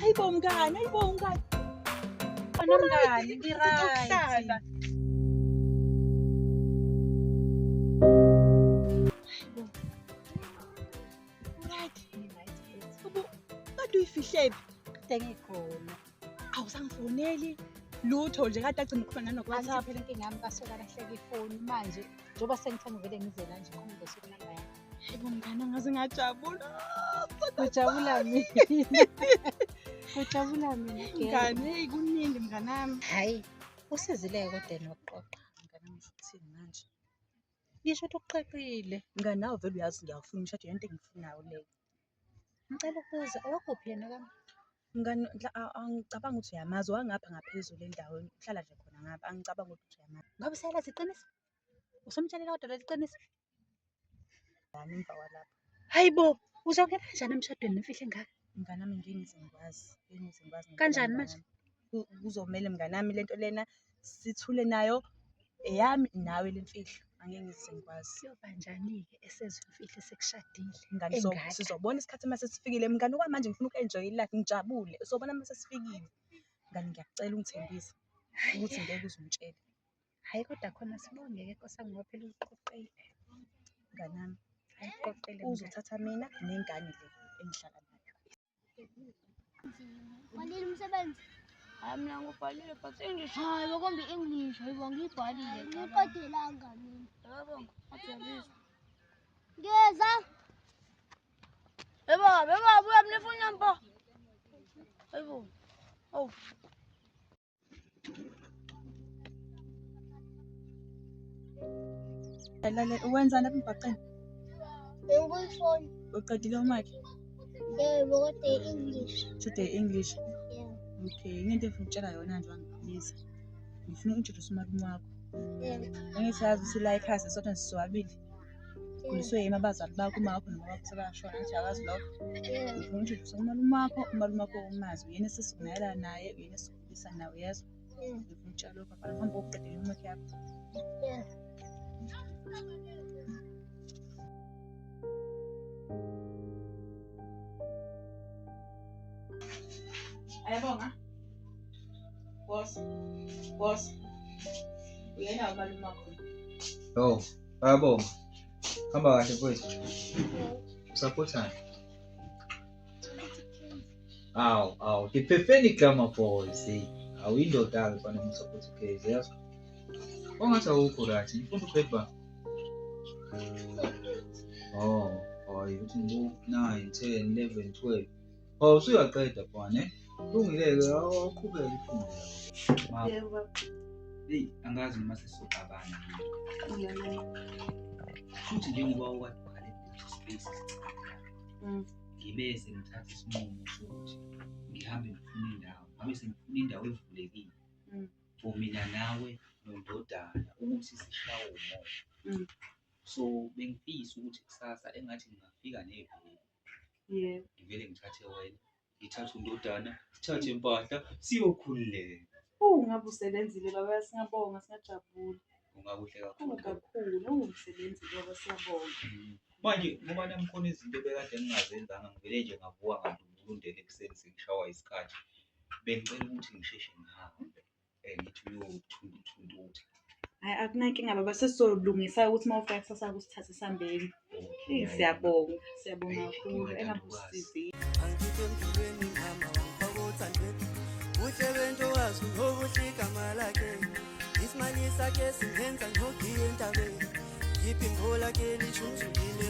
Hayibo mngani. Mngani, ngi-right. Kade uyifihlephi? Kade ngikhona. Awusangifoneli lutho nje kade agcina ukukhona WhatsApp phela inkinga yami basuka lahleka ifoni manje njengoba sengithanda vele ngize la nje khona ngesuku namba yami. Hayibo mngani angaze ngajabula. Kujabula mina. Kujabula mina. Mngani hey kuningi mnganami. Hayi, usizile kodwa nokuxoxa mnganami futhini manje. Ngisho ukuthi ukuqaqile. Mngani nawe vele uyazi ngiyafuna umshado yonke engifunayo leyo. Ngicela ukubuza awakuphi yena kami? Mngani angicabanga ukuthi uyamazi wangapha ngaphezulu endaweni uhlala nje khona ngapha angicabanga ukuthi uyamazi. Ngabe usayalazi iqiniso? Usomtshalela kodwa leli qiniso? Yani emva kwalapho. Hayibo, uzongena kanjani emshadweni nemfihlo engaka? Mnganami ngingizengikwazi. Kanjani manje? Kuzomela mnganami lento lena sithule nayo eyami nawe lemfihlo. Angeke ngizengikwazi. Kuyoba njani-ke esezwe imfihlo sekushadile? Mngani sizobona isikhathi mase sifikile mngani okwamanje ngifuna uku-enjoy i-life ngijabule uzobona mase sifikile. Mngani ngiyakucela ungithembise ukuthi ngeke uze ungitshele. Hayi kodwa khona sibongeke Nkosi ngoba phela uziqoqile. Mnganami Ayiqoqile uzothatha mina nengane le engihlala nayo. Ubhalile umsebenzi? Hayi mina ngubhalile but English. Hayi bakombe English hayibo ngiyibhalile. Ngiqedelanga mina. Yebo, ngiyabizwa. Ngeza. Beba, buya mina efoni yami pho. Hayibo. Oh. Lale wenzani lapha emgwaqeni? Bengikuyifoni. Uqedile umakhe? Yebo kodwa English. Today English. Yebo. Okay, ngento efuna ukutshela yona nje wangibiza. Ngifuna ukuntroduce umalume wakho. Yebo. Angithi yazi ukuthi la ekhaya sisodwa siswabile. Kuliswe yimi abazali bakho uma wakho noma wakho sebashona ngithi akazi lokho. Yebo. Ngifuna ukuntroduce umalume wakho umazi uyena esesigunayela naye uyena esikhulisa nawe yezwa. Ngifuna ukutshela lokho phela ngaphambi kokuqedela umakhe yakho. Yebo. Ayabonga. Boss. Uyena umalume wakho. Oh, ayabonga. Hamba kahle mfowethu. Usaphothana? Awu, the perfect grammar boys. Awuyindoda-ke mfana umusaphothi ukhezi yazi. Ongathi awukho right, ngifunda ugrade ba. Hayi uthi ngibu 9, 10, 11, 12. Usuyaqeda mfana, Lungile-ke awuqhubeke ifunde la. Yebo. Hey, angazi noma sesizocabana. Futhi njengoba ukade ukhale space ngibe sengithatha isinqumo sokuthi ngihambe ngifune indawo. Ngabe sengifuna indawo evulekile. For mina nawe nondodana ukuthi sishawe umoya. So bengifisa ukuthi kusasa engathi ngingafika neviki. Yebo. Ngivele ngithathe wena, ngithathe undodana, sithathe impahla siyokhululeka. Ngabe usebenzile baba singabonga singajabula. Kungakuhle kakhulu. Kakhulu ungumsebenzi baba siyabonga. Manje ngoba namkhona izinto bekade ngingazenzanga ngivele nje ngavuka ngandulundela ekuseni sengishawa isikhathi. Bengicela ukuthi ngisheshe ngihambe ngithi uyothunduthunduthi. Hayi akunankinga baba sesizolungisa ukuthi mawufika kusasa kusithathe sihambeni. Siyabonga kakhulu engabusizile. Angitondulweni ngihamba ngiphakothande. Uhle bento wazi ngobuhle igama lakhe. Isimali sakhe singenza ngiyogiye entabeni. Yiphi ngola ke lishunzulile.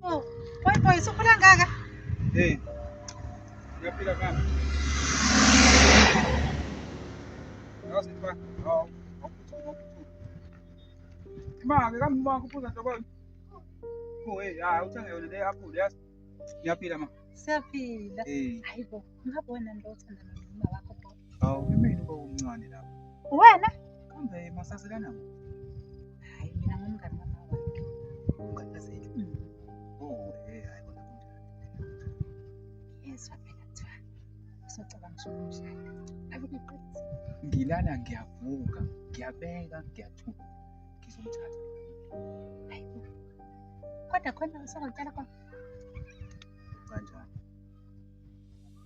Oh, boy, usukhula ngaka? Hey. Ngiyaphila mama. Awusifa. Mama, kamama kuphuza ntobani. Uthenge yona le apple yazi. Ngiyaphila mama. Siyaphila. Hayibo, ngabona nto othanda nomama wakho bo. Yimina uba umncane lapha. Wena? Kambe masaselana mo. Hayi mina ngumngani mama wakhe. Ungaphezeli. Hayi bona kunjani. Yezwa phela kuthiwa usocabanga umshado. Akuqedisi. Ngilala ngiyavuka, ngiyabeka, ngiyathuka. Ngizomthatha. Hayibo. Kodwa khona usengokutshela khona. Kanjani?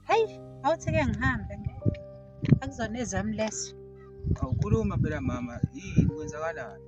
Hayi, awuthi-ke ngihambe ngeke. Akuzona ezami lezo. Awukhuluma phela mama, yini kwenzakalani?